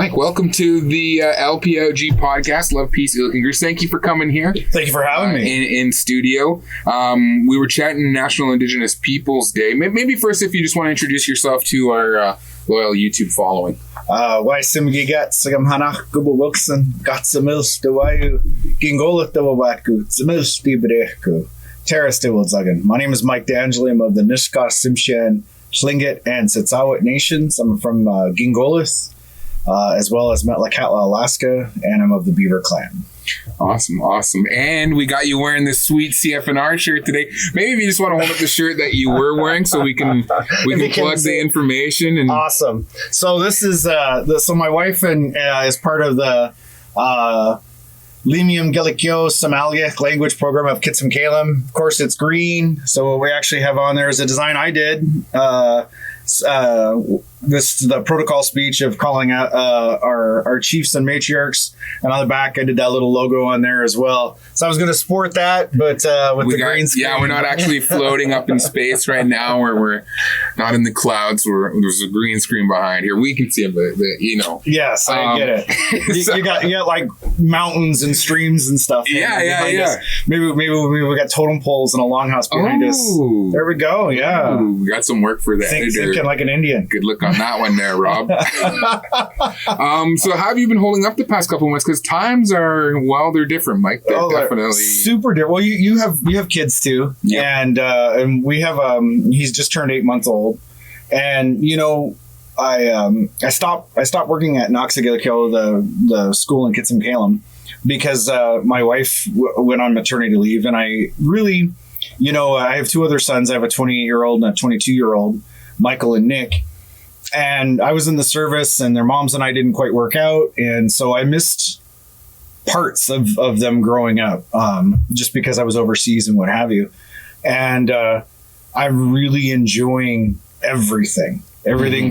Mike, welcome to the LPOG podcast, Love, Peace, Oolichan. Thank you for coming here. Thank you for having me. In studio. We were chatting National Indigenous Peoples Day. Maybe first, if you just want to introduce yourself to our loyal YouTube following. Why Simgigat Sagamhanach Gubu Wilson Gatsamils Dawayu Gingola Dawatku Samils Dibrehku Terrace Zagan. My name is Mike Dangeli. I'm of the Nisga'a, Tsimshian, Tlingit, and Siksawit nations. I'm from Gingolis, as well as Metlakatla, Alaska, and I'm of the Beaver Clan. Awesome. And we got you wearing this sweet CFNR shirt today. Maybe if you just want to hold up the shirt that you were wearing so we can plug the information. And awesome. So this is so my wife and is part of the Limium Gelikyo Somalia language program of Kitsim Kalem. Of course, it's green. So what we actually have on there is a design I did. The protocol speech of calling out our chiefs and matriarchs, and on the back I did that little logo on there as well. So I was going to sport that, but green screen. Yeah, we're not actually floating up in space right now, where we're not in the clouds. There's a green screen behind here. We can see it, but you know. Yes, I get it. you got like mountains and streams and stuff. Yeah. Maybe we got totem poles and a longhouse behind us. There we go. Yeah, we got some work for that. Thinking like an Indian. Good look on that one there, Rob. So how have you been holding up the past couple of months? Because times are, well, they're different, Mike. They're definitely super different. Well, you have kids too, and we have he's just turned 8 months old, and you know I stopped working at Noxagilikyo, the school in Kitsim Kalem, because my wife went on maternity leave, and I really, I have two other sons. I have a 28-year-old and a 22-year-old, Michael and Nick. And I was in the service, and their moms and I didn't quite work out. And so I missed parts of them growing up, just because I was overseas and what have you. And I'm really enjoying everything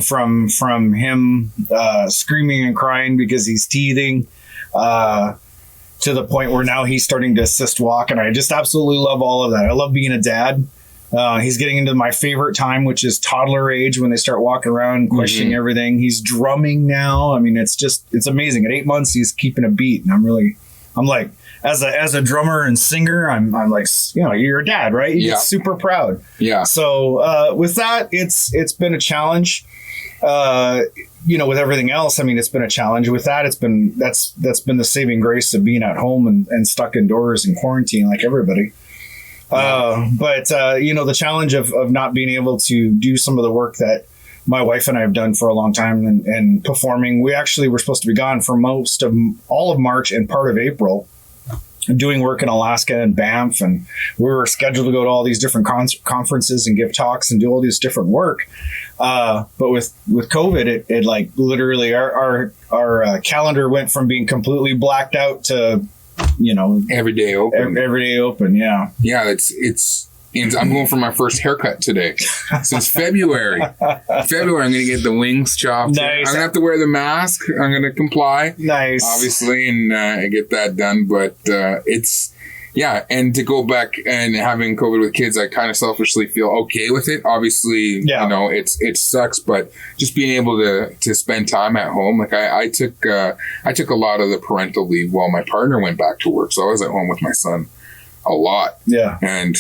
from him screaming and crying because he's teething, to the point where now he's starting to assist walk. And I just absolutely love all of that. I love being a dad. He's getting into my favorite time, which is toddler age, when they start walking around, questioning everything. He's drumming now. I mean, it's amazing. At 8 months, he's keeping a beat. And I'm like, as a drummer and singer, I'm like, you're a dad, right? You get super proud. Yeah. So, with that, it's been a challenge. With everything else, I mean, it's been a challenge. With that, that's been the saving grace of being at home and stuck indoors in quarantine like everybody. But the challenge of not being able to do some of the work that my wife and I have done for a long time and performing. We actually were supposed to be gone for most of all of March and part of April, doing work in Alaska and Banff. And we were scheduled to go to all these different conferences and give talks and do all these different work. But with COVID, it like literally our calendar went from being completely blacked out to, every day open. Yeah. I'm going for my first haircut today since February. I'm going to get the wings chopped. Nice. I'm going to have to wear the mask. I'm going to comply. Nice. Obviously, and get that done. But and to go back and having COVID with kids, I kind of selfishly feel okay with it. Obviously, it sucks, but just being able to spend time at home. Like I took a lot of the parental leave while my partner went back to work, so I was at home with my son a lot. Yeah. And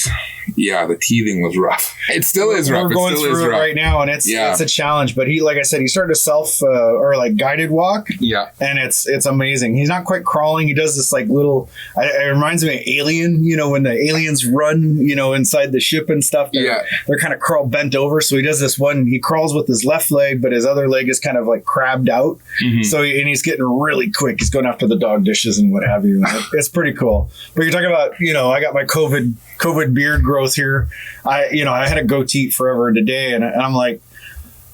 the teething was rough. It still is rough. We're going through it right now, and it's a challenge. But he, like I said, he started to self or like guided walk. Yeah. And it's amazing. He's not quite crawling. He does this like little. It reminds me of Alien. When the aliens run, inside the ship and stuff. They're kind of bent over. So he does this one. He crawls with his left leg, but his other leg is kind of like crabbed out. Mm-hmm. So he's getting really quick. He's going after the dog dishes and what have you. It's pretty cool. But you're talking about, I got my COVID beard growth here. I had a goatee forever and a day, and I'm like,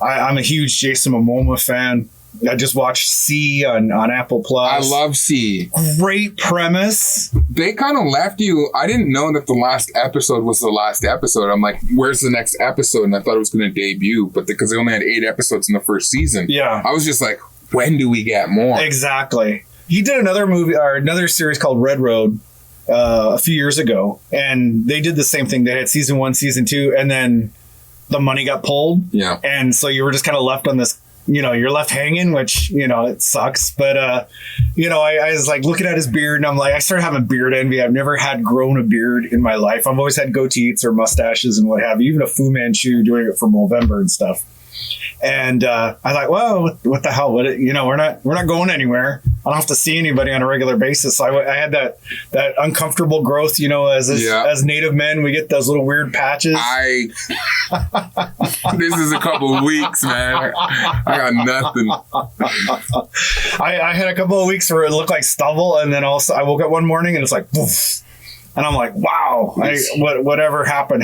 I'm a huge Jason Momoa fan. I just watched C on Apple Plus. I love C. Great premise. They kind of left you. I didn't know that the last episode was the last episode. I'm like, where's the next episode? And I thought it was going to debut, but because they only had 8 episodes in the first season, I was just like, when do we get more? Exactly. He did another movie or another series called Red Road a few years ago, and they did the same thing. They had season 1, season 2, and then the money got pulled. Yeah. And so you were just kind of left on this you're left hanging, which, it sucks. But, I was like looking at his beard and I'm like, I started having beard envy. I've never had grown a beard in my life. I've always had goatees or mustaches and what have you, even a Fu Manchu doing it for Movember and stuff. And I thought, well, what the hell? We're not going anywhere. I don't have to see anybody on a regular basis. So I had that uncomfortable growth. As Native men, we get those little weird patches. This is a couple of weeks, man. I got nothing. I had a couple of weeks where it looked like stubble, and then also I woke up one morning and it's like, poof. And I'm like, wow, whatever happened.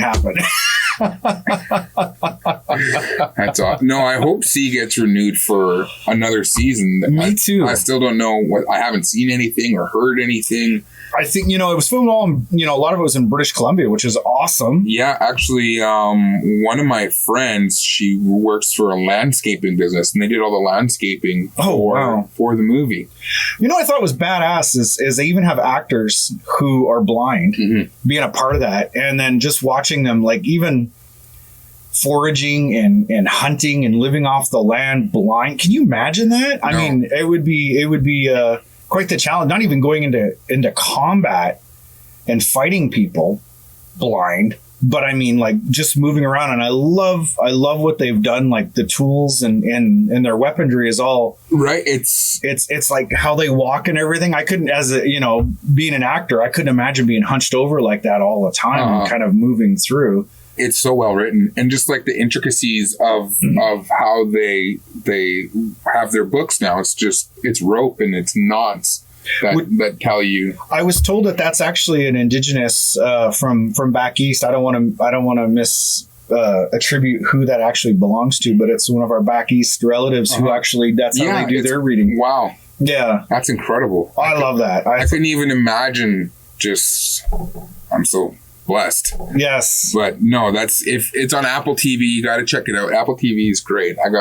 That's all. No, I hope C gets renewed for another season. Me too. I still don't know I haven't seen anything or heard anything. I think, it was filmed all in, a lot of it was in British Columbia, which is awesome. Yeah, actually, one of my friends, she works for a landscaping business, and they did all the landscaping for the movie. I thought was badass is they even have actors who are blind being a part of that. And then just watching them, like even foraging and hunting and living off the land blind. Can you imagine that? I mean, it would be quite the challenge, not even going into combat and fighting people blind, but I mean, like just moving around. And I love what they've done. Like the tools and their weaponry is all right. It's like how they walk and everything. I couldn't, being an actor, I couldn't imagine being hunched over like that all the time and kind of moving through. It's so well written, and just like the intricacies of how they have their books now. It's rope and it's knots that tell you. I was told that that's actually an indigenous from back east. I don't want to attribute who that actually belongs to, but it's one of our back east relatives who actually that's how they do their reading. Wow, yeah, that's incredible. I love that. I couldn't even imagine. I'm so blessed. Yes. But no, if it's on Apple TV, you got to check it out. Apple TV is great. Of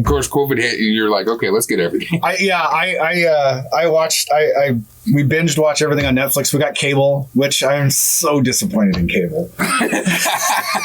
course, COVID hit and you're like, okay, let's get everything. We binged watch everything on Netflix. We got cable, which I'm so disappointed in cable.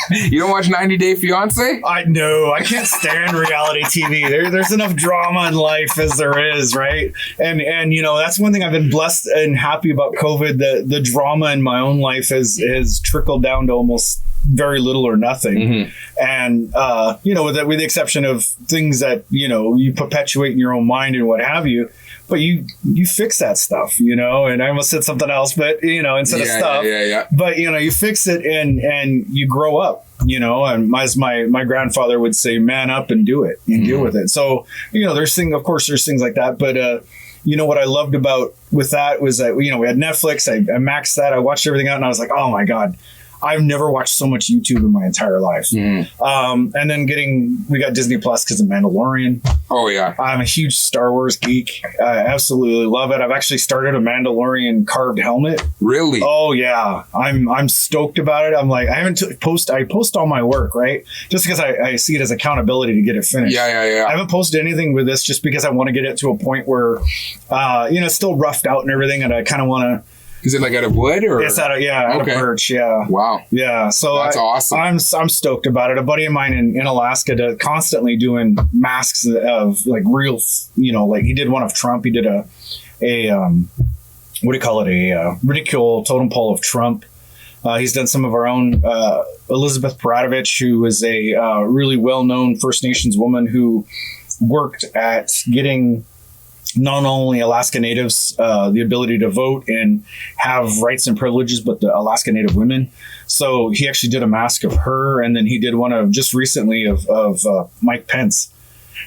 You don't watch 90 Day Fiance? I know. I can't stand reality TV. There's enough drama in life as there is, right? And that's one thing I've been blessed and happy about COVID. The drama in my own life has trickled down to almost very little or nothing. And, with the exception of things that, you perpetuate in your own mind and what have you. But you fix that stuff, and I almost said something else, but, instead of stuff. Yeah. But, you fix it and you grow up, and as my grandfather would say, man up and do it and deal with it. So, there's things like that. But, what I loved about with that was that, we had Netflix. I maxed that. I watched everything out and I was like, oh, my God. I've never watched so much YouTube in my entire life. And then we got Disney Plus because of Mandalorian. Oh, yeah. I'm a huge Star Wars geek. I absolutely love it. I've actually started a Mandalorian carved helmet. Really? Oh, yeah. I'm stoked about it. I'm like, I post all my work, right? Just because I see it as accountability to get it finished. Yeah. I haven't posted anything with this just because I want to get it to a point where, it's still roughed out and everything. And I kind of want to. Is it like out of wood or? It's out of birch. Yeah. Wow. Yeah. So that's awesome. I'm stoked about it. A buddy of mine in Alaska constantly doing masks of like real, like he did one of Trump. He did a what do you call it? A ridicule totem pole of Trump. He's done some of our own. Elizabeth Paradovich, who is a really well-known First Nations woman who worked at getting not only Alaska Natives the ability to vote and have rights and privileges, but the Alaska Native women. So he actually did a mask of her, and then he did one of just recently of Mike Pence.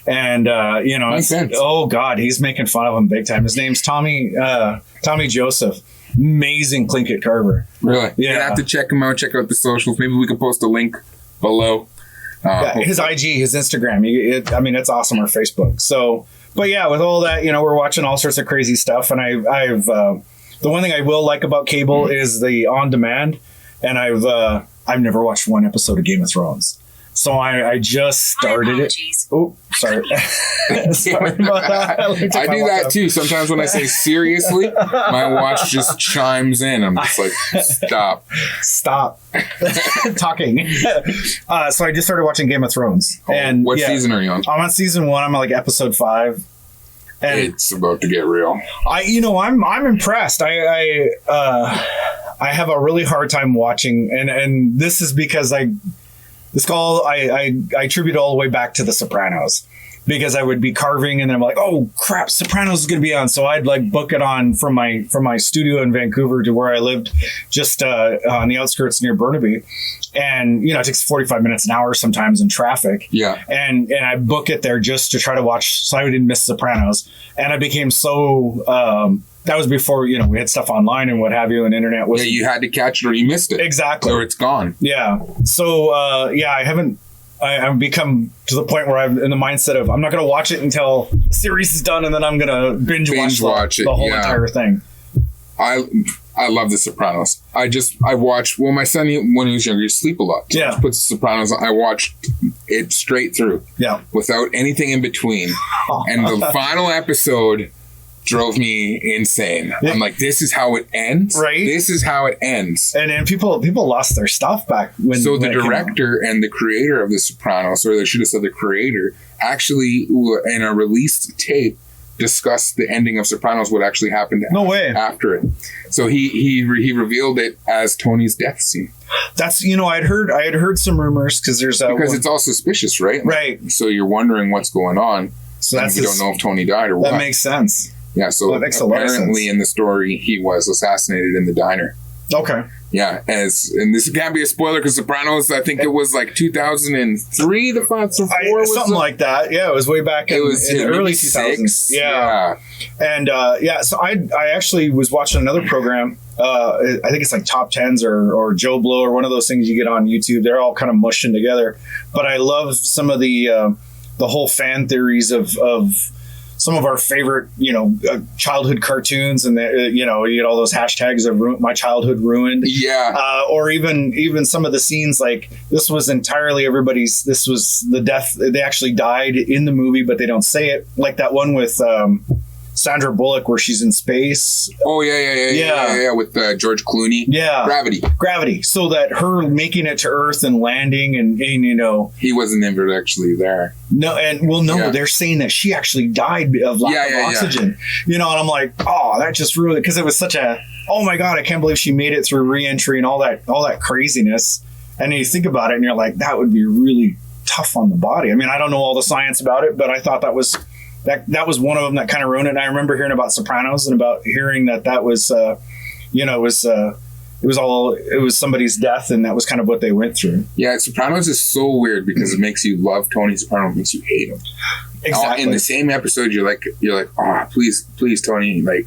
And oh God, he's making fun of him big time. His name's Tommy Joseph. Amazing Tlingit Carver. Really? Yeah. You have to check him out. Check out the socials. Maybe we could post a link below. His IG, his Instagram. It's awesome. Or Facebook. So. But yeah, with all that, we're watching all sorts of crazy stuff. And I've the one thing I will like about cable is the on demand. And I've never watched one episode of Game of Thrones. So I just started it. Oh, sorry. Sorry about that. I do that too. Sometimes when I say seriously, my watch just chimes in. I'm just like, stop talking. So I just started watching Game of Thrones. And what season are you on? I'm on season 1. I'm on like episode 5. And it's about to get real. I'm impressed. I have a really hard time watching, and this is because I attribute all the way back to The Sopranos, because I would be carving and then I'm like, oh crap, Sopranos is going to be on. So I'd like book it on from my studio in Vancouver to where I lived, just on the outskirts near Burnaby. And, it takes 45 minutes, an hour sometimes in traffic. Yeah. And I book it there just to try to watch, so I didn't miss Sopranos. And I became so, that was before, we had stuff online and what have you, and internet was. Yeah, you had to catch it or you missed it. Exactly. Or it's gone. Yeah. So, I've become to the point where I'm in the mindset of, I'm not going to watch it until the series is done, and then I'm going to binge watch the whole entire thing. I love The Sopranos. I watch, my son, when he was younger, he used to sleep a lot. So he puts The Sopranos on. I watched it straight through. Yeah. Without anything in between. And the final episode drove me insane. Yeah. I'm like, this is how it ends? Right. This is how it ends. And people lost their stuff back when. So the director and the creator of The Sopranos, or they should have said the creator, actually, in a released tape, discussed the ending of Sopranos, what actually happened after it. So he revealed it as Tony's death scene. That's, I had heard some rumors because it's all suspicious, right? Right. So you're wondering what's going on. So that's we don't know if Tony died or what. That makes sense. Yeah. So that makes a lot of sense. Apparently in the story he was assassinated in the diner. Okay. Yeah, and this can't be a spoiler because Sopranos, I think it was like 2003, the final four was something like that. Yeah, it was way back in the early 2000s. Yeah. And so I actually was watching another program. I think it's like Top Tens or Joe Blow or one of those things you get on YouTube. They're all kind of mushing together. But I love some of the whole fan theories of some of our favorite, childhood cartoons, and you get all those hashtags of my childhood ruined. Yeah. Or even some of the scenes, like this was entirely this was the death. They actually died in the movie, but they don't say it. Like that one with Sandra Bullock where she's in space. Oh yeah, with George Clooney. Yeah, Gravity. So that her making it to Earth and landing, and he wasn't ever actually there. No, they're saying that she actually died of lack of oxygen. And I'm like, oh, that just ruined it, because it was such a, oh my god, I can't believe she made it through re-entry and all that craziness. And then you think about it, and you're like, that would be really tough on the body. I mean, I don't know all the science about it, but I thought that was one of them that kind of ruined it. And I remember hearing about Sopranos and about hearing that was, it was somebody's death, and that was kind of what they went through. Yeah, Sopranos is so weird because it makes you love Tony Soprano, it makes you hate him. Exactly. In the same episode, you're like, oh, please, Tony, like,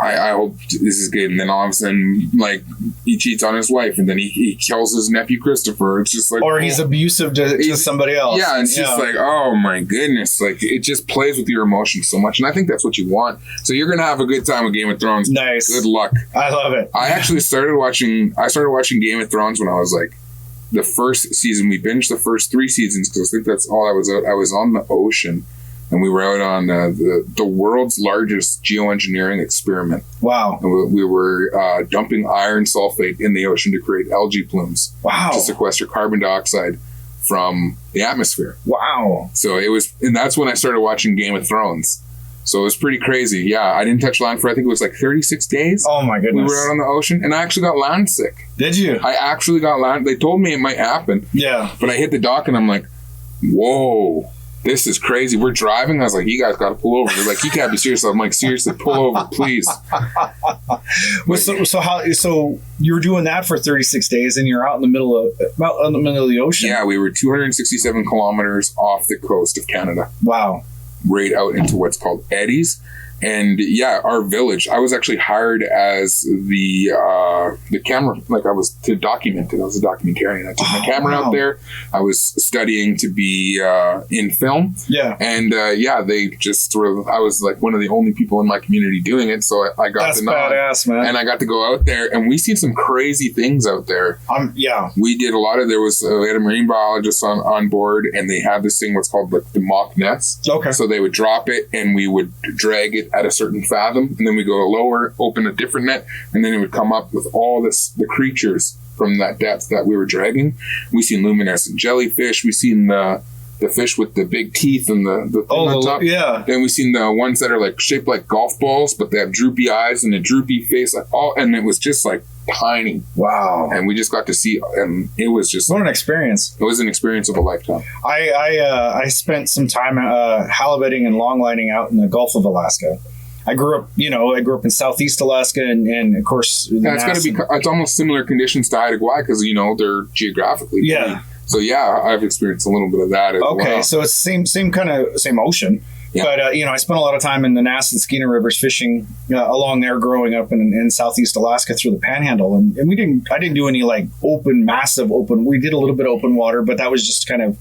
I hope this is good. And then all of a sudden, like, he cheats on his wife, and then he kills his nephew Christopher. It's just like, or he's abusive to somebody else. Yeah, it's just like, oh my goodness, like it just plays with your emotions so much, and I think that's what you want. So you're gonna have a good time with Game of Thrones. Nice, good luck. I love it. I actually started watching Game of Thrones when I was like the first season. We binged the first 3 seasons because I think that's all I was out. I was on the ocean. And we were out on the world's largest geoengineering experiment. Wow. And we were dumping iron sulfate in the ocean to create algae plumes. Wow. To sequester carbon dioxide from the atmosphere. Wow. So and that's when I started watching Game of Thrones. So it was pretty crazy. Yeah, I didn't touch land for, I think it was like 36 days. Oh my goodness. We were out on the ocean, and I actually got land sick. Did you? I actually got land. They told me it might happen. Yeah. But I hit the dock, and I'm like, whoa. This is crazy. We're driving. I was like, you guys got to pull over. They're like, you can't be serious. I'm like, seriously, pull over, please. So you were doing that for 36 days, and you're out in the middle of the ocean. Yeah, we were 267 kilometers off the coast of Canada. Wow. Right out into what's called eddies. And yeah, our village, I was actually hired as the camera, like I was to document it. I was a documentarian. I took my camera out there. I was studying to be in film. Yeah. And they just sort of, I was like one of the only people in my community doing it. So I got the nod. That's badass, man. And I got to go out there, and we seen some crazy things out there. Yeah. We did a lot of, we had a marine biologist on board, and they had this thing what's called like the mock nets. Okay. So they would drop it, and we would drag it at a certain fathom, and then we go lower, open a different net, and then it would come up with all the creatures from that depth that we were dragging. We seen luminescent jellyfish. We seen the fish with the big teeth and the thing on top. Yeah. Then we seen the ones that are like shaped like golf balls, but they have droopy eyes and a droopy face, and it was just like tiny. Wow. And we just got to see, and it was just what an experience. It was an experience of a lifetime. I spent some time halibutting and longlining out in the Gulf of Alaska. I grew up in Southeast Alaska, and of course, it's almost similar conditions to Haida Gwaii because they're geographically. Yeah. So yeah, I've experienced a little bit of that as well. Okay, so it's same ocean. Yeah. But I spent a lot of time in the Nass and Skeena rivers fishing along there growing up in Southeast Alaska through the Panhandle, and I didn't do any like massive open. We did a little bit of open water, but that was just kind of,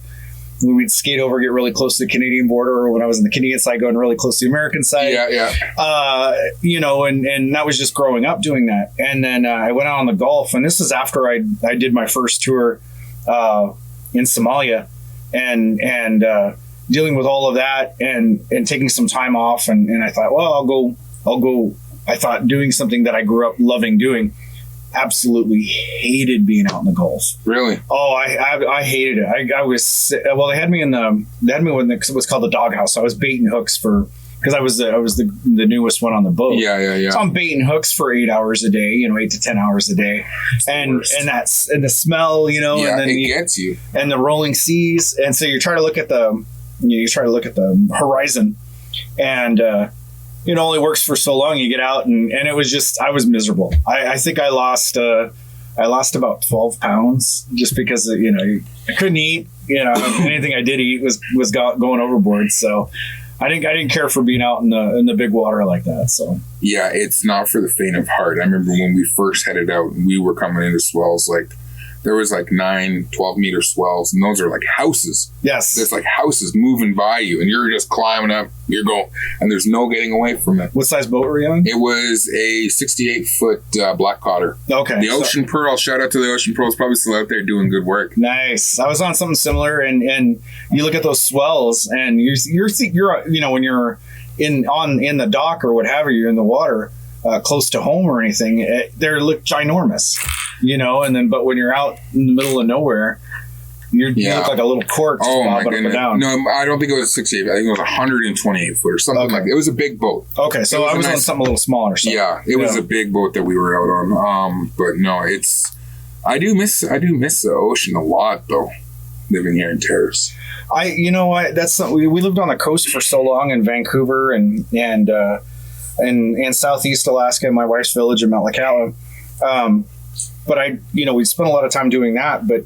we'd skate over, get really close to the Canadian border, or when I was on the Canadian side, going really close to the American side. Yeah. And that was just growing up doing that. And then I went out on the Gulf, and this is after I did my first tour in Somalia, and dealing with all of that, and taking some time off, and I thought, well, I'll go. I thought doing something that I grew up loving doing. Absolutely hated being out in the Gulf. Really? Oh, I hated it. They had me in what's called the doghouse. I was baiting hooks because I was the newest one on the boat. Yeah. So I'm baiting hooks for 8 hours a day, 8 to 10 hours a day, and the smell, and then it gets you, and the rolling seas, and so you try to look at the horizon, and it only works for so long. You get out, and it was just, I was miserable. I think I lost about 12 pounds just because I couldn't eat. Anything I did eat was going overboard. So I didn't care for being out in the big water like that. So yeah, it's not for the faint of heart. I remember when we first headed out, we were coming into swells like. There was like 9, 12-meter swells, and those are like houses. Yes. There's like houses moving by you, and you're just climbing up. You're going, and there's no getting away from it. What size boat were you on? It was a 68-foot Black Cotter. Okay. The Ocean Pearl, shout out to the Ocean Pearl, is probably still out there doing good work. Nice. I was on something similar, and you look at those swells, and you're when you're in the dock or what have you, you're in the water. Close to home or anything, they look ginormous, but when you're out in the middle of nowhere, you look like a little cork just bobbing up and down. No, I don't think it was 68. I think it was 128 foot or something like that. It was a big boat. Okay, so I was on something a little smaller. So. Yeah, it was a big boat that we were out on. But no, I do miss the ocean a lot though, living here in Terrace. That's something, we lived on the coast for so long in Vancouver and Southeast Alaska, my wife's village in Mount Lacala. But we spent a lot of time doing that. But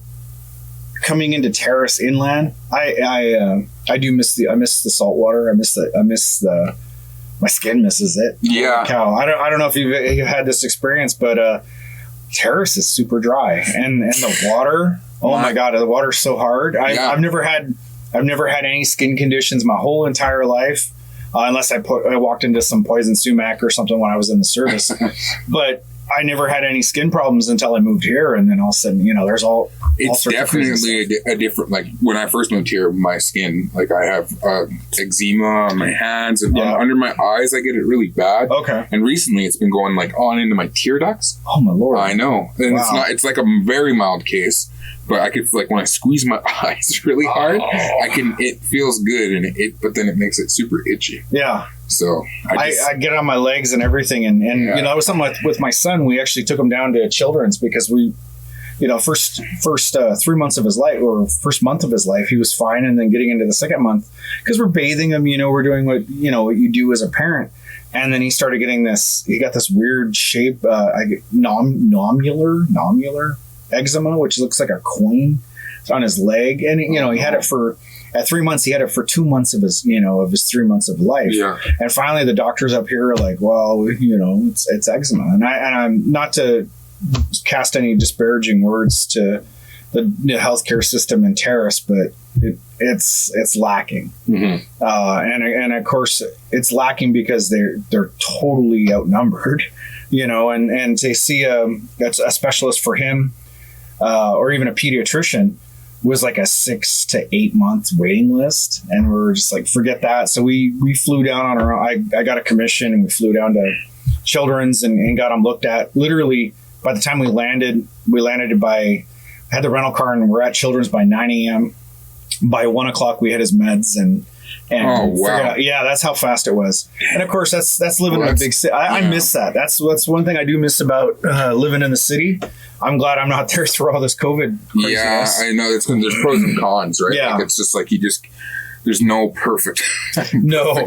coming into Terrace inland, I do miss the salt water. My skin misses it. Yeah. I don't know if you've had this experience, but Terrace is super dry, and the water. Oh my God, the water's so hard. I've never had any skin conditions my whole entire life. Unless I walked into some poison sumac or something when I was in the service. But I never had any skin problems until I moved here, and then all of a sudden, there's all it's sorts definitely a different. Like when I first moved here, my skin, like I have eczema on my hands and under my eyes. I get it really bad. Okay. And recently, it's been going like on into my tear ducts. Oh my Lord! I know, and it's like a very mild case. But I could, like, when I squeeze my eyes really hard, it feels good, but then it makes it super itchy. Yeah. So I get on my legs and everything, and that was something with my son. We actually took him down to Children's because we, first 3 months of his life, or first month of his life, he was fine, and then getting into the second month, because we're bathing him, we're doing what you do as a parent. And then he started getting he got this weird shape, nomular eczema, which looks like a coin on his leg. And, he had it At 3 months, he had it for 2 months of his 3 months of life. Yeah. And finally, the doctors up here are like, well, it's eczema. And I'm not to cast any disparaging words to the healthcare system in Terrace, but it's lacking. Mm-hmm. And of course, it's lacking because they're totally outnumbered, and to see a specialist for him, or even a pediatrician, was like a 6 to 8 month waiting list. And we're just like, forget that. So we flew down on our own. I got a commission and we flew down to Children's and got him looked at. Literally, by the time we landed I had the rental car and we're at Children's by 9 a.m. By 1 o'clock, we had his meds and oh, wow. Yeah, that's how fast it was. And of course, that's living in a big city. I miss that. That's one thing I do miss about living in the city. I'm glad I'm not there through all this COVID craziness. Yeah, I know. There's pros and cons, right? Yeah. Like, it's just like there's no perfect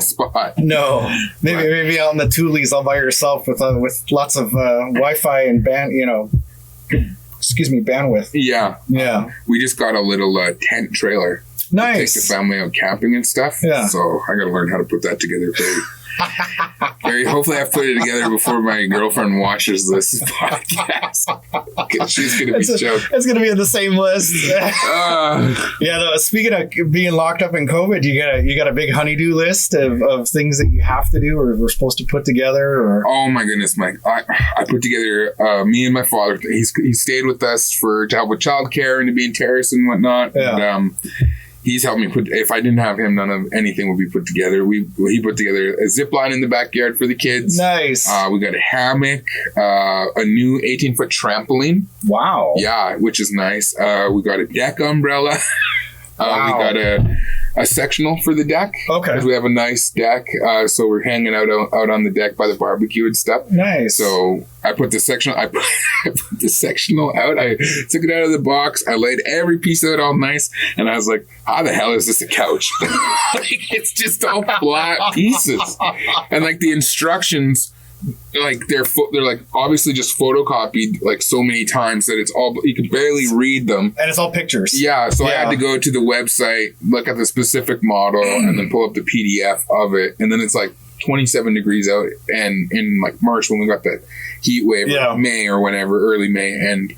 spot. No. Maybe out in the Tules all by yourself with lots of Wi-Fi and bandwidth. Yeah. Yeah. We just got a little tent trailer. Nice. To take the family out camping and stuff. Yeah. So I got to learn how to put that together. Hopefully I put it together before my girlfriend watches this podcast. She's going to be joking. It's going to be in the same list. Speaking of being locked up in COVID, you got a big honeydew list of things that you have to do or we're supposed to put together? Or? Oh my goodness, Mike. I put together, me and my father, he stayed with us to help with childcare and to be in Terrace and whatnot. Yeah. And, he's helped me if I didn't have him, none of anything would be put together. He put together a zip line in the backyard for the kids. Nice. We got a hammock, a new 18-foot trampoline. Wow. Yeah, which is nice. We got a deck umbrella. Wow. We got a sectional for the deck. Okay. Because we have a nice deck. So we're hanging out on the deck by the barbecue and stuff. Nice. So I put the sectional out. I took it out of the box. I laid every piece out all nice. And I was like, how the hell is this a couch? Like, it's just all flat pieces. And like the instructions, like they're like obviously just photocopied like so many times that it's all, you can barely read them. And it's all pictures. Yeah. So I had to go to the website, look at the specific model and then pull up the PDF of it. And then it's like 27 degrees out and in like March when we got that heat wave, or May or whatever, early May. And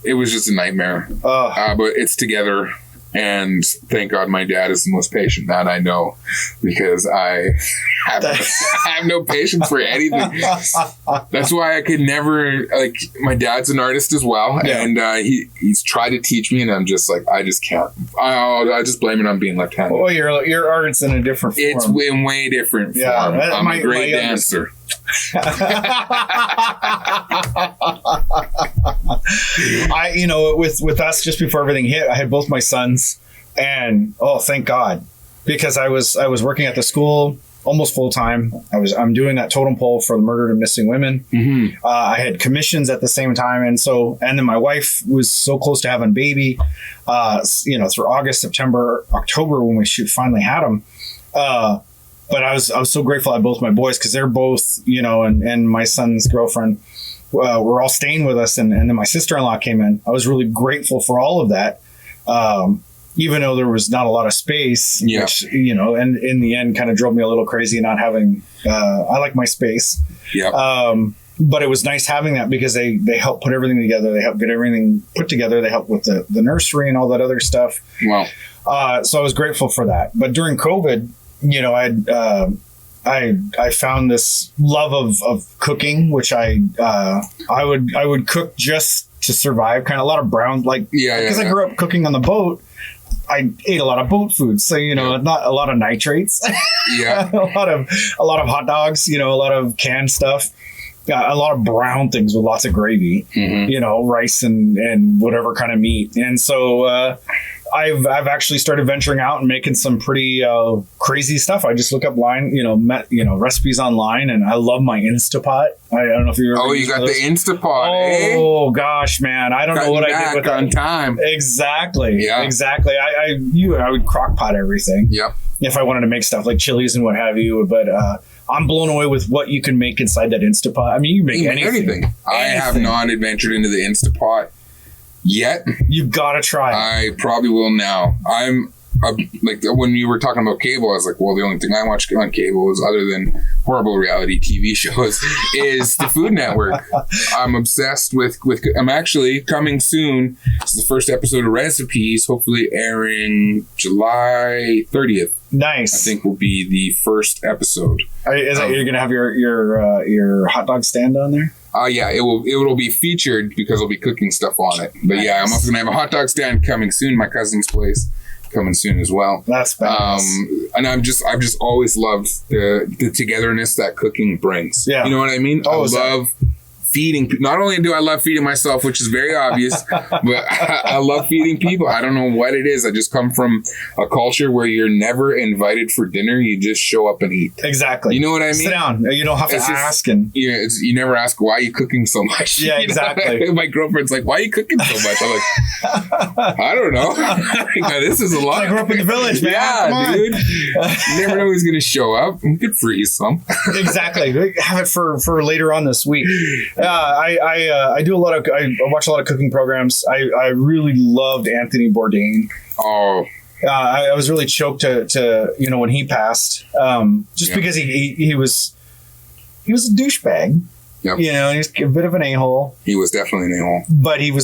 it was just a nightmare. But it's together. And thank God my dad is the most patient man I know, because I have no patience for anything. That's why I could never, like, my dad's an artist as well. Yeah. And he's tried to teach me and I'm just like, I just can't. I just blame it on being left-handed. Well, your art's in a different form. It's in way different form. I'm a great dancer. With us, just before everything hit, I had both my sons, and thank God, because I was working at the school almost full time. I'm doing that totem pole for the murdered and missing women. Mm-hmm. I had commissions at the same time, and then my wife was so close to having a baby. Through August, September, October when we finally had them. But I was so grateful I had both my boys, because they're both, and my son's girlfriend were all staying with us. And then my sister-in-law came in. I was really grateful for all of that. Even though there was not a lot of space, which, and in the end kind of drove me a little crazy not having, I like my space. Yeah. But it was nice having that, because they helped put everything together. They helped get everything put together. They helped with the nursery and all that other stuff. Wow. So I was grateful for that. But during COVID, I found this love of cooking, which I would cook just to survive. Kind of a lot of brown, because I grew up cooking on the boat. I ate a lot of boat food, so not a lot of nitrates. Yeah, a lot of hot dogs. A lot of canned stuff. A lot of brown things with lots of gravy. Mm-hmm. Rice and whatever kind of meat, and so. I've actually started venturing out and making some pretty crazy stuff. I just look up recipes online, and I love my Instapot. I don't know if you. You got the Instapot. Oh gosh, man! I don't know what I did with on time. Exactly. Yeah. Exactly. I would crock pot everything. Yep. If I wanted to make stuff like chilies and what have you, but I'm blown away with what you can make inside that Instapot. I mean, you make anything. I have not adventured into the Instapot yet. You gotta try it. I probably will now. like when you were talking about cable, I was like, well, the only thing I watch on cable is, other than horrible reality TV shows, is the Food Network. I'm obsessed with. I'm actually coming soon. This is the first episode of Recipes, hopefully airing July 30th. Nice. I think will be the first episode. Is that you're gonna have your hot dog stand on there? Yeah, it will be featured because I'll be cooking stuff on it. But yeah, I'm also gonna have a hot dog stand coming soon. My cousin's place coming soon as well. That's badass. And I've just always loved the togetherness that cooking brings. Yeah, you know what I mean. Oh, I love feeding. Not only do I love feeding myself, which is very obvious, but I love feeding people. I don't know what it is. I just come from a culture where you're never invited for dinner. You just show up and eat. Exactly. You know what I mean? Sit down. You don't have to ask. And yeah, you never ask, why are you cooking so much? Yeah, exactly. My girlfriend's like, why are you cooking so much? I'm like, I don't know. This is a lot. I grew up in the village, man. Yeah, dude. You never know who's going to show up. We could freeze some. Exactly. Have it for later on this week. I do a lot of, I watch a lot of cooking programs. I really loved Anthony Bourdain. Oh, I was really choked to when he passed, because he was a douchebag. Yep. He's a bit of an a-hole. He was definitely an a-hole. But he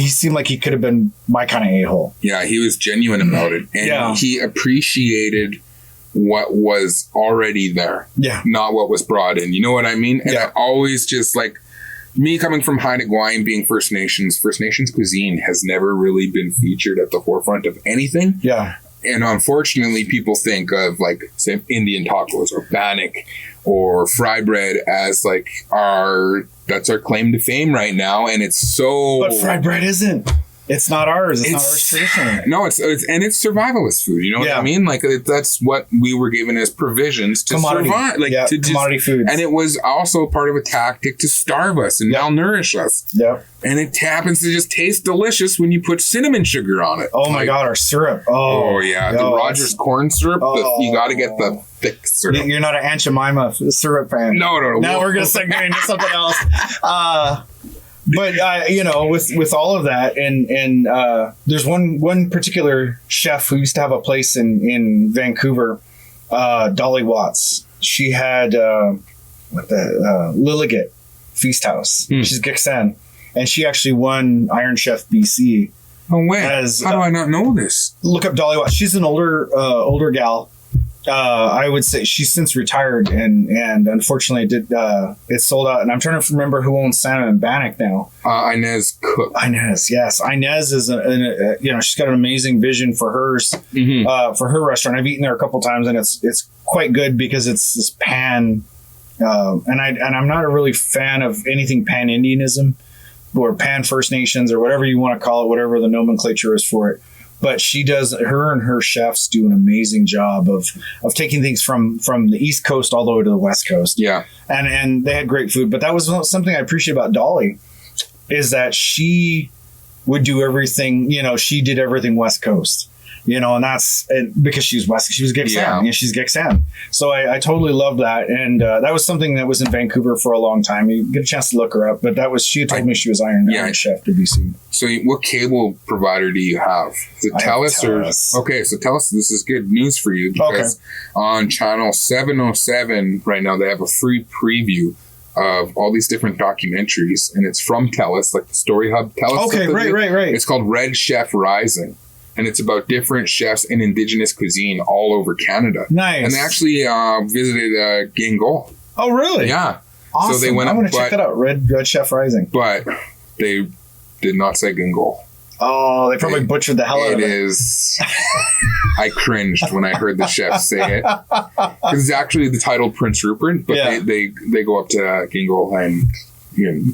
seemed like he could have been my kind of a-hole. Yeah, he was genuine about it. And he appreciated what was already there. Yeah. Not what was brought in. You know what I mean? And I always just like, me coming from Haida and being First Nations cuisine has never really been featured at the forefront of anything. Yeah. And unfortunately, people think of like, say, Indian tacos or bannock or fry bread as like that's our claim to fame right now. And it's so... But fried bread isn't. It's not ours. It's not ours traditionally. No, it's survivalist food. You know what I mean? Like that's what we were given as provisions to survive. Like to commodity foods. And it was also part of a tactic to starve us and malnourish us. Yeah. And it happens to just taste delicious when you put cinnamon sugar on it. Oh my God, our syrup. Oh yeah, the Rogers corn syrup. You got to get the thick syrup. You're not an Aunt Jemima syrup fan. No. Now we're gonna segue into something else. But with all of that, and there's one particular chef who used to have a place in Vancouver, Dolly Watts. She had Lilligit Feast House. She's Gixan, and she actually won Iron Chef BC. Oh wait, how do I not know this? Look up Dolly Watts. She's an older gal. I would say she's since retired, and unfortunately it sold out. And I'm trying to remember who owns Salmon and Bannock now. Inez Cook. Inez, yes. Inez is she's got an amazing vision for hers, for her restaurant. I've eaten there a couple times, and it's quite good because it's this pan. And I'm not a really fan of anything pan Indianism or pan First Nations or whatever you want to call it, whatever the nomenclature is for it. But her and her chefs do an amazing job of taking things from the East Coast all the way to the West Coast. Yeah. And they had great food. But that was something I appreciate about Dolly, is that she would do everything, she did everything West Coast. And that's because she was Gixan. Yeah. She's Gixan. So I totally love that. And that was something that was in Vancouver for a long time. You get a chance to look her up, but she told me she was Iron Chef to BC. So what cable provider do you have? Is it TELUS? Okay, so TELUS, this is good news for you because on channel 707 right now, they have a free preview of all these different documentaries, and it's from TELUS, like the Story Hub TELUS. Okay, right. It's called Red Chef Rising. And it's about different chefs in Indigenous cuisine all over Canada. Nice. And they actually visited Gingol. Oh, really? Yeah. Awesome. So they went. I'm going to check that out. Red Chef Rising. But they did not say Gingol. Oh, they probably butchered the hell out of it. It is. I cringed when I heard the chef say it. Because it's actually the title Prince Rupert, but they go up to Gingol and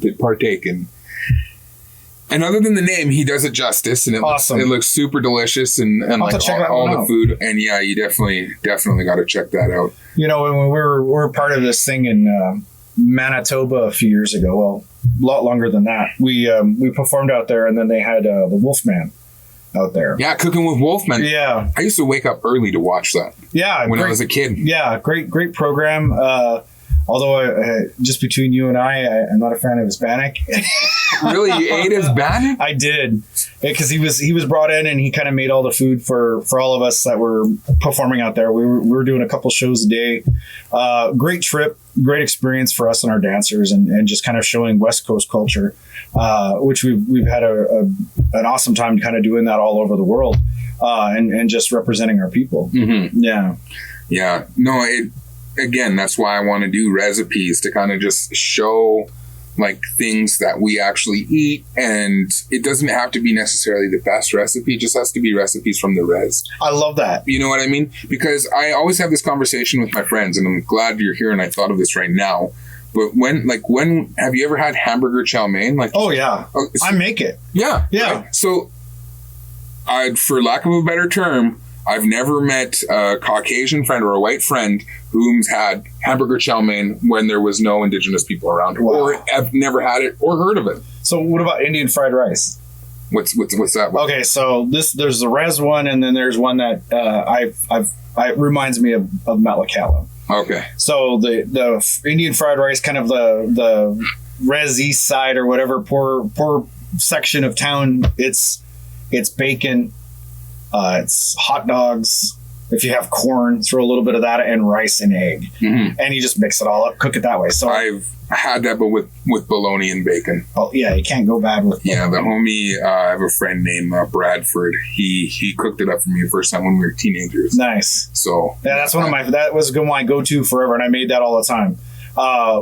they partake in. And other than the name, he does it justice, and it looks super delicious, and like all the food. And yeah, you definitely got to check that out. When we were part of this thing in Manitoba a few years ago, well, a lot longer than that. We performed out there, and then they had the Wolfman out there. Yeah, Cooking with Wolfman. Yeah, I used to wake up early to watch that. Yeah, when I was a kid. Yeah, great program. Although, just between you and I'm not a fan of his bannock. Really? You ate his bandit? I did, because he was brought in and he kind of made all the food for all of us that were performing out there. We were doing a couple shows a day. Great trip, great experience for us and our dancers, and just kind of showing West Coast culture, which we've had an awesome time kind of doing that all over the world, and just representing our people. Mm-hmm. Yeah. No, again, that's why I want to do recipes, to kind of just show like things that we actually eat, and it doesn't have to be necessarily the best recipe. It just has to be recipes from the res. I love that. You know what I mean? Because I always have this conversation with my friends, and I'm glad you're here and I thought of this right now. But when have you ever had hamburger chow mein? Like, oh yeah, I make it. Yeah. Right? So, for lack of a better term, I've never met a Caucasian friend or a white friend who's had hamburger chow mein when there was no Indigenous people around, or have never had it or heard of it. So what about Indian fried rice? What's that one? Okay, so there's the res one, and then there's one that it reminds me of Malakala. Okay. So the Indian fried rice, kind of the res east side or whatever poor section of town. It's bacon. It's hot dogs. If you have corn, throw a little bit of that, and rice and egg, and you just mix it all up, cook it that way. So I've had that, but with bologna and bacon. Oh yeah, you can't go bad with. Yeah, the homie. I have a friend named Bradford. He cooked it up for me the first time when we were teenagers. Nice. So yeah, that's that was my go-to forever, and I made that all the time.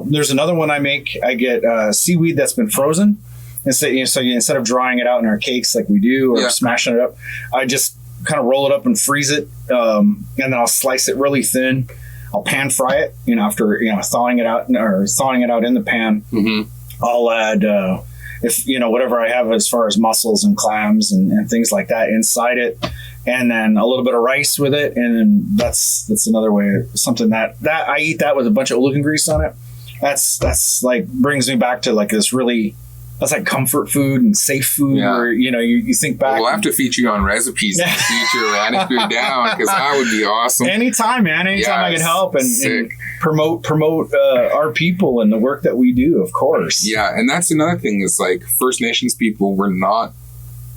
There's another one I make. I get seaweed that's been frozen. So instead of drying it out in our cakes like we do, or smashing it up, I just kind of roll it up and freeze it, and then I'll slice it really thin. I'll pan fry it, after thawing it out in the pan. Mm-hmm. I'll add whatever I have as far as mussels and clams and things like that inside it, and then a little bit of rice with it, and then that's another way, something that I eat that with a bunch of Oolichan grease on it. That's like brings me back to like this really. That's like comfort food and safe food, where you think back. We'll have to feature you on recipes in the future, man, if you're down, because that would be awesome. Anytime, man. Anytime I can help and promote our people and the work that we do, of course. Yeah, and that's another thing is like First Nations people, we're not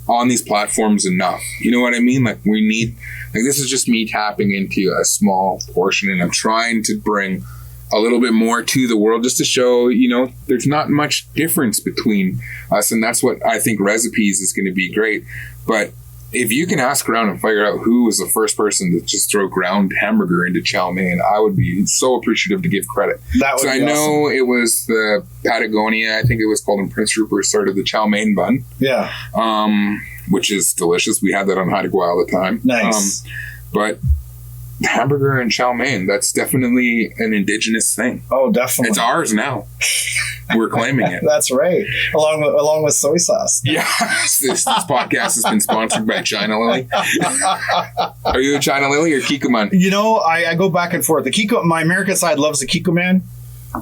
on these platforms enough. You know what I mean? Like we need, like this is just me tapping into a small portion, and I'm trying to bring a little bit more to the world just to show, there's not much difference between us. And that's what I think recipes is going to be great. But if you can ask around and figure out who was the first person to just throw ground hamburger into chow mein, I would be so appreciative to give credit. I know it was the Patagonia, I think it was called in Prince Rupert, started the chow mein bun. Yeah. Which is delicious. We had that on Haida Gwa all the time. Nice. But hamburger and chow mein, that's definitely an Indigenous thing. Oh, definitely. It's ours now. We're claiming it. That's right. Along with soy sauce. Yeah. This podcast has been sponsored by China Lily. Are you a China Lily or Kikkoman? I go back and forth. My American side loves the Kikkoman.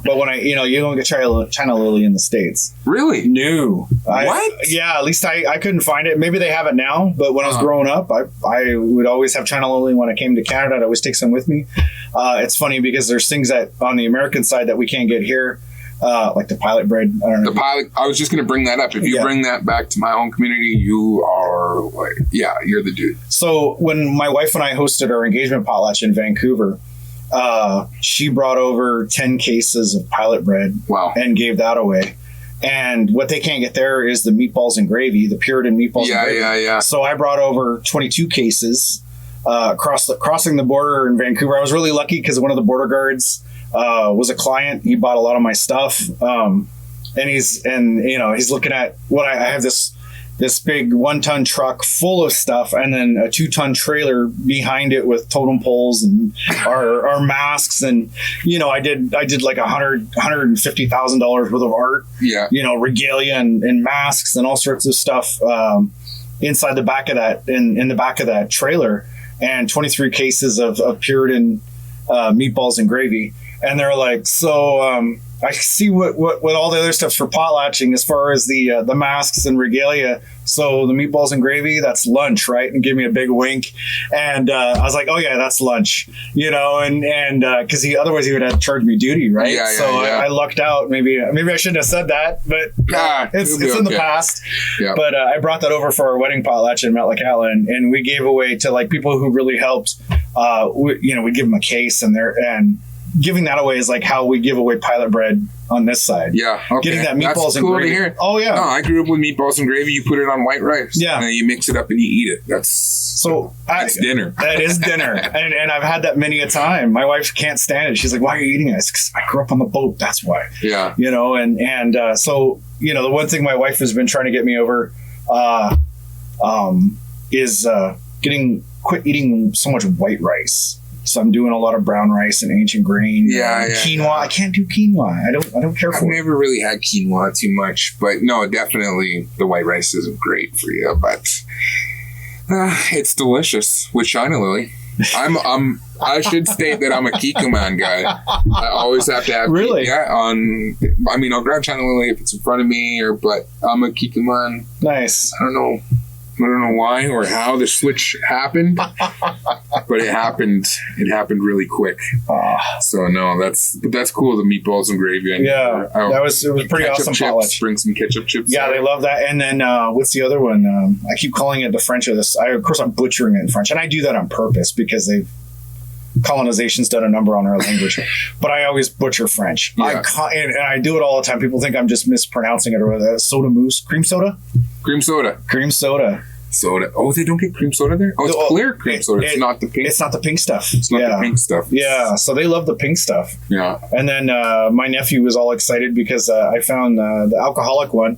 But when you don't get China Lily in the States. Really? No. What? Yeah, at least I couldn't find it. Maybe they have it now, but when I was growing up, I would always have China Lily when I came to Canada. I'd always take some with me. It's funny because there's things that on the American side that we can't get here, like the pilot bread. I don't know. I was just going to bring that up. If you bring that back to my own community, you are, you're the dude. So when my wife and I hosted our engagement potlatch in Vancouver, she brought over 10 cases of pilot bread. Wow. And gave that away. And what they can't get there is the meatballs and gravy, the Puritan meatballs and gravy. Yeah. So I brought over 22 cases crossing the border in Vancouver. I was really lucky because one of the border guards was a client. He bought a lot of my stuff. And he's looking at what I have this big 1-ton truck full of stuff, and then a 2-ton trailer behind it with totem poles and our masks, and I did like $150,000 worth of art, regalia and masks and all sorts of stuff inside the back of that in the back of that trailer, and 23 cases of Puritan meatballs and gravy. And they're like, so I see what all the other stuff's for potlatching as far as the masks and regalia. So the meatballs and gravy, that's lunch, right? And give me a big wink. And I was like, oh yeah, that's lunch, and because otherwise he would have charged me duty, right? I lucked out. Maybe I shouldn't have said that, but it's in the past. Yeah. But I brought that over for our wedding potlatch in Mount Lacala, and we gave away to like people who really helped. We give them a case and giving that away is like how we give away pilot bread on this side. Yeah. Okay. Getting that meatballs That's and cool gravy. To hear. Oh, yeah. No, I grew up with meatballs and gravy. You put it on white rice. Yeah. And then you mix it up and you eat it. That's dinner. That is dinner. and I've had that many a time. My wife can't stand it. She's like, why are you eating this? Because I grew up on the boat. That's why. Yeah. So, the one thing my wife has been trying to get me over is quit eating so much white rice. So I'm doing a lot of brown rice and ancient grain. Quinoa. Yeah. I can't do quinoa. I don't care for it. I've never really had quinoa too much, but no, definitely the white rice isn't great for you, but it's delicious with China Lily. I should state that I'm a kikkoman guy. I always have to have really. I'll grab China Lily if it's in front of me, but I'm a kikkoman. Nice. I don't know why or how the switch happened, but it happened. It happened really quick. So no, that's cool. The meatballs and gravy. And, it was pretty awesome. Chips, bring some ketchup chips. Yeah, they love that. And then what's the other one? I keep calling it the French. Of course, I'm butchering it in French, and I do that on purpose because colonization's done a number on our language, but I always butcher French. Yeah. And I do it all the time. People think I'm just mispronouncing it or whatever. Soda mousse, cream soda. Soda. Oh, they don't get cream soda there? Oh, it's clear cream soda. It's not the pink. It's not the pink stuff. It's not the pink stuff. Yeah, so they love the pink stuff. Yeah. And then my nephew was all excited because I found the alcoholic one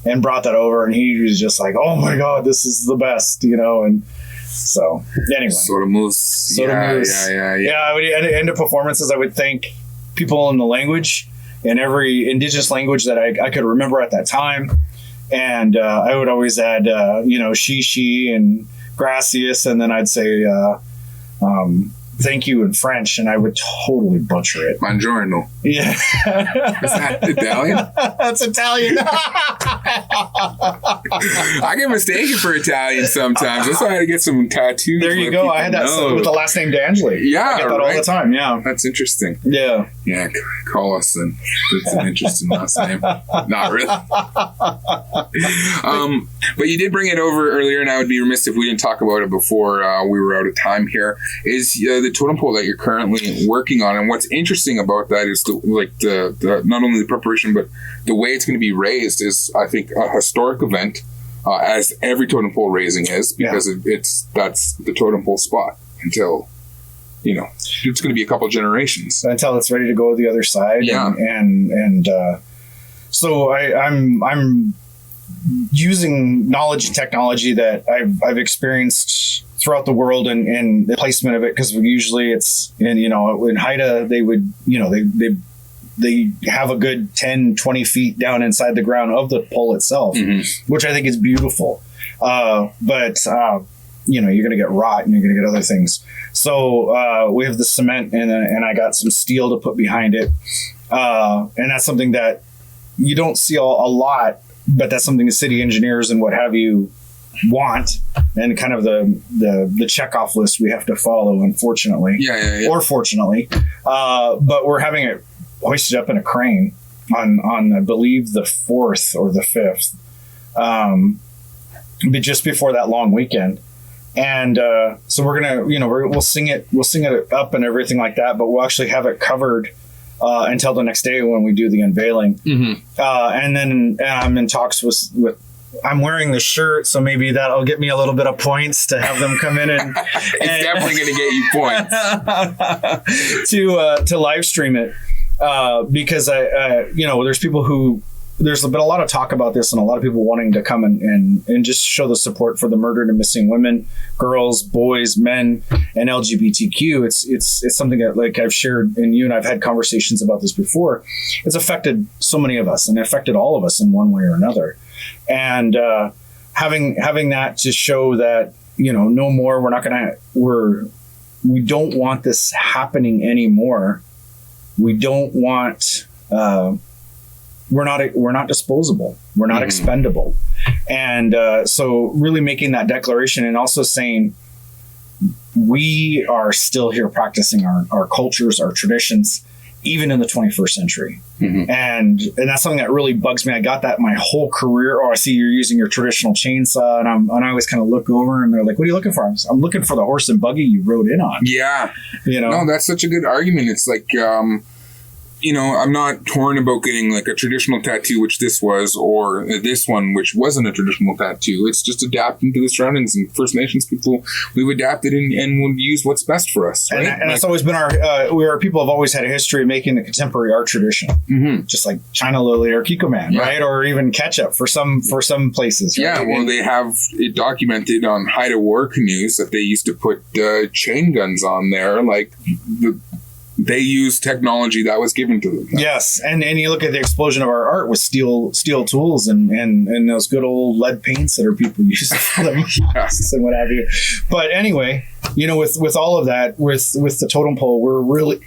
and brought that over, and he was just like, "Oh my god, this is the best," And so anyway, soda mousse. Yeah. I would end of performances. I would thank people in the language, in every indigenous language that I could remember at that time. And I would always add, she, and gracias, and then I'd say thank you in French, and I would totally butcher it. Buongiorno. Yeah. Is that Italian? That's Italian. I get mistaken for Italian sometimes. That's why I had to get some tattoos. There you go. I had that with the last name Dangeli. Yeah, I get that all the time. Yeah. That's interesting. Yeah. Yeah, call us, and it's an interesting last name. Not really. But you did bring it over earlier, and I would be remiss if we didn't talk about it before we were out of time here, is the totem pole that you're currently working on. And what's interesting about that is the not only the preparation, but the way it's going to be raised is, I think, a historic event, as every totem pole raising is, because that's the totem pole spot until, it's going to be a couple generations. Until it's ready to go to the other side. Yeah. And so I'm using knowledge and technology that I've experienced throughout the world and the placement of it, because usually it's in Haida they would they have a good 10-20 feet down inside the ground of the pole itself, which I think is beautiful, but you're gonna get rot and you're gonna get other things. So we have the cement and I got some steel to put behind it, and that's something that you don't see a lot, but that's something the city engineers and what have you want, and kind of the checkoff list we have to follow, unfortunately. Or fortunately. But we're having it hoisted up in a crane on I believe the 4th or the 5th, but just before that long weekend. And so we're gonna, we'll sing it up and everything like that, but we'll actually have it covered until the next day when we do the unveiling. And then I'm in talks with I'm wearing the shirt, so maybe that'll get me a little bit of points to have them come in and it's definitely going to get you points to live stream it, because there's been a lot of talk about this and a lot of people wanting to come and just show the support for the murdered and missing women, girls, boys, men, and LGBTQ. It's something that, like I've shared, and you and I've had conversations about this before. It's affected so many of us and affected all of us in one way or another. And having that to show that, no more, we don't want this happening anymore. We don't want we're not disposable. We're not expendable. And so really making that declaration and also saying we are still here practicing our cultures, our traditions, even in the 21st century. And that's something that really bugs me. I got that my whole career. Oh, I see you're using your traditional chainsaw. And I always kind of look over and they're like, what are you looking for? I'm looking for the horse and buggy you rode in on. Yeah. You know? No, that's such a good argument. It's like, you know, I'm not torn about getting like a traditional tattoo, which this was, or this one, which wasn't a traditional tattoo. It's just adapting to the surroundings, and First Nations people, we've adapted and would use what's best for us. Right? And it's always been our people have always had a history of making the contemporary art tradition, just like China Lily or Kiko Man, right? Or even ketchup for some places. Right? Yeah, well, they have it documented on Haida war canoes that they used to put chain guns on there, like they use technology that was given to them. Yes, and you look at the explosion of our art with steel tools and those good old lead paints that our people use for them and what have you. But anyway, you know, with all of that, with the totem pole, we're really,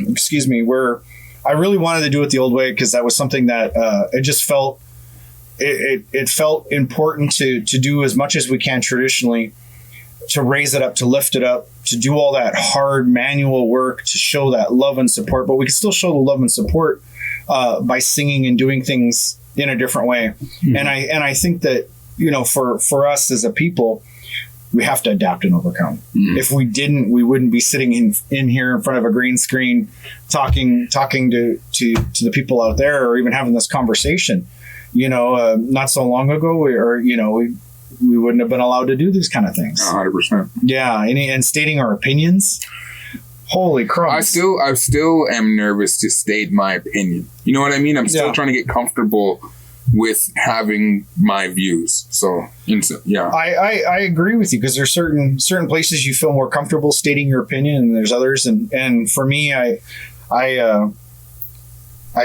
excuse me, I really wanted to do it the old way because that was something that it just felt it felt important to do as much as we can traditionally, to raise it up, to lift it up, to do all that hard manual work, to show that love and support. But we can still show the love and support by singing and doing things in a different way. And I think that, you know, for us as a people, we have to adapt and overcome. If we didn't, we wouldn't be sitting in here in front of a green screen talking to the people out there, or even having this conversation. You know, not so long ago, we wouldn't have been allowed to do these kind of things. 100%. Yeah, and stating our opinions. Holy crap! I still am nervous to state my opinion. You know what I mean? I'm still trying to get comfortable with having my views. So yeah, I agree with you, because there's certain places you feel more comfortable stating your opinion, and there's others. And for me, I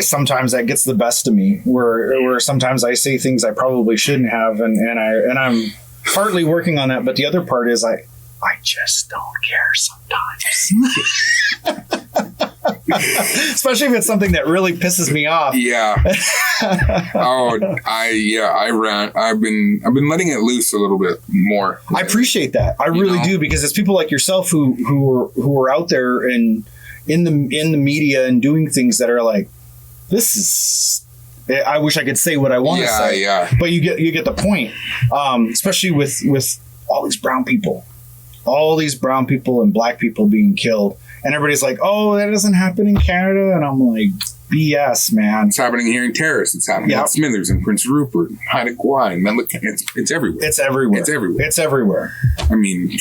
sometimes that gets the best of me, where sometimes I say things I probably shouldn't have, and I'm partly working on that. But the other part is I just don't care sometimes. Especially if it's something that really pisses me off. Yeah. I've been letting it loose a little bit more. I appreciate that. I really do, because it's people like yourself who are out there and in the media and doing things that are like, this is, I wish I could say what I want to say. Yeah. But you get the point. Especially with all these brown people and black people being killed. And everybody's like, oh, that doesn't happen in Canada. And I'm like, BS, man. It's happening here in Terrace. It's happening in Smithers and Prince Rupert, Haida Gwaii. It's everywhere. It's everywhere. It's everywhere. I mean,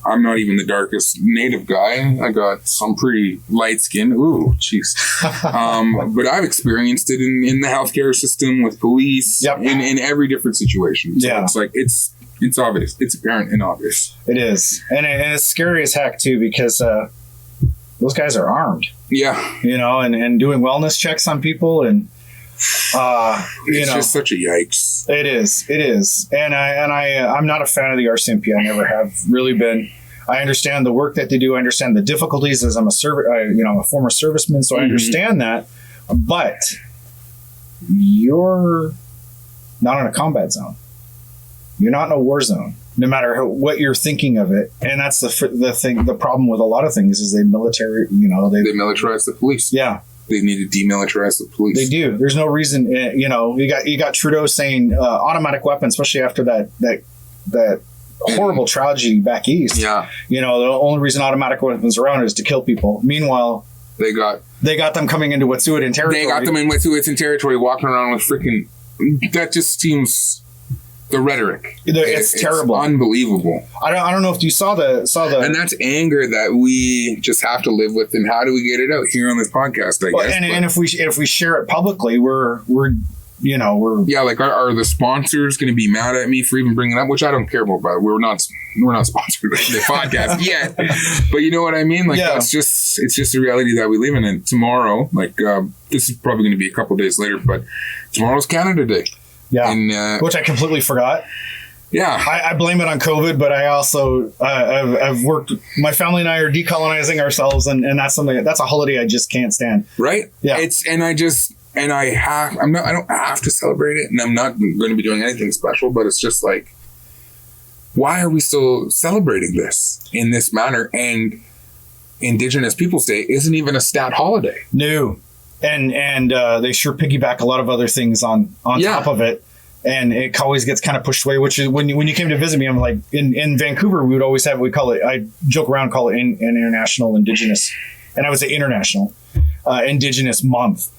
I'm not even the darkest native guy. I got some pretty light skin. Ooh, jeez. But I've experienced it in the healthcare system, with police, in every different situation. So it's like, it's obvious. It's apparent and obvious. It is. And it's scary as heck, too, because those guys are armed. Yeah. You know, and doing wellness checks on people, and it's just such a yikes. It is. And I'm not a fan of the RCMP. I never have really been. I understand the work that they do. I understand the difficulties, as I'm a former serviceman, so I understand that. But you're not in a combat zone. You're not in a war zone, no matter what you're thinking of it. And that's the thing. The problem with a lot of things is they militarize the police. Yeah. They need to demilitarize the police. They do. There's no reason, you got Trudeau saying automatic weapons, especially after that horrible tragedy back east. Yeah. The only reason automatic weapons are around is to kill people. Meanwhile, they got them coming into Wet'suwet'en territory. They got them in Wet'suwet'en territory, walking around with freaking. That just seems. The rhetoric. It's terrible. It's unbelievable. I don't know if you saw the. And that's anger that we just have to live with. And how do we get it out here on this podcast? I guess. And if we share it publicly, we're like are the sponsors going to be mad at me for even bringing it up? Which I don't care about. By the way. We're not sponsored by the podcast yet. But you know what I mean? Like it's just the reality that we live in. And tomorrow, this is probably going to be a couple days later, but tomorrow's Canada Day. Yeah, which I completely forgot. Yeah. I blame it on COVID, but I also I've worked. My family and I are decolonizing ourselves, and that's something that's a holiday I just can't stand. Right. Yeah. I don't have to celebrate it, and I'm not going to be doing anything special. But it's just like, why are we still celebrating this in this manner? And Indigenous Peoples Day isn't even a stat holiday. No. And they sure piggyback a lot of other things on top of it. And it always gets kind of pushed away, which is when you came to visit me, I'm like, in Vancouver, we would always have, I joke around, call it an International Indigenous, and I would say International Indigenous Month.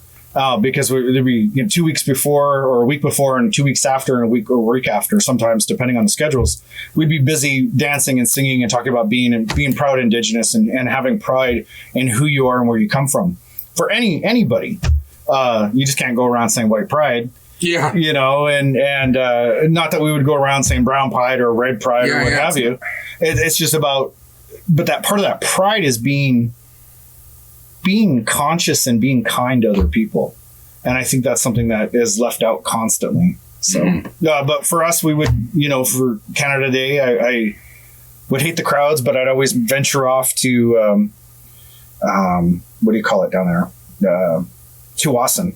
Because there'd be 2 weeks before or a week before and 2 weeks after and a week after, sometimes depending on the schedules, we'd be busy dancing and singing and talking about being proud Indigenous and having pride in who you are and where you come from. For anybody, you just can't go around saying white pride. Yeah. And not that we would go around saying brown pride or red pride or what have you. It's just about, but that part of that pride is being conscious and being kind to other people. And I think that's something that is left out constantly. So, but for us, we would, for Canada Day, I would hate the crowds, but I'd always venture off to, what do you call it down there? Tuasin,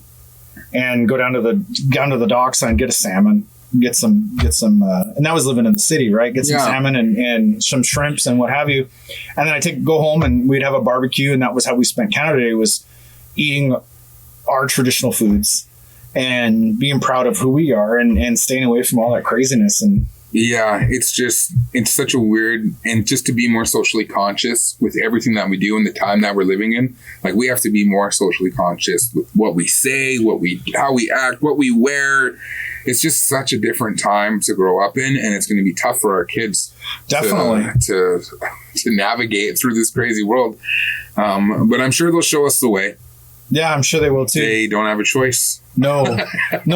and go down to the docks and get a salmon, get some, and that was living in the city, right? Get some salmon and some shrimps and what have you. And then go home and we'd have a barbecue. And that was how we spent Canada Day, was eating our traditional foods and being proud of who we are and staying away from all that craziness. And yeah, it's such a weird, and just to be more socially conscious with everything that we do in the time that we're living in. Like, we have to be more socially conscious with what we say, how we act, what we wear. It's just such a different time to grow up in, and it's going to be tough for our kids definitely to navigate through this crazy world. But I'm sure they'll show us the way. Yeah, I'm sure they will too. They don't have a choice. No,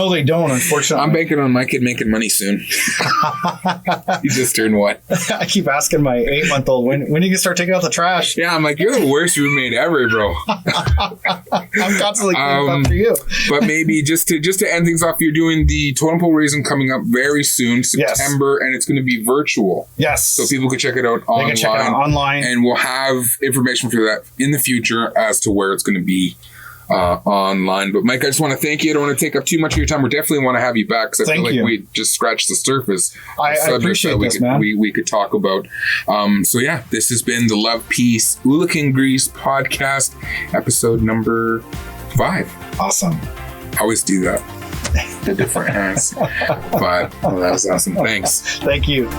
they don't, unfortunately. I'm banking on my kid making money soon. He just turned one. I keep asking my 8-month-old, when you can start taking out the trash? Yeah, I'm like, you're the worst roommate ever, bro. I'm constantly cleaning up for you. But maybe just to end things off, you're doing the Totem Pole raising coming up very soon, September, and it's going to be virtual. Yes. So people can check it out online. They can check it out online. And we'll have information for that in the future as to where it's going to be online. But Mike, I just want to thank you. I don't want to take up too much of your time. We definitely want to have you back, because I feel like we just scratched the surface. I appreciate this, man. We could talk about. So yeah, this has been the Love, Peace, Oolichan Grease podcast, episode number 5. Awesome. I always do that. The different hands. But that was awesome. Thanks. Thank you.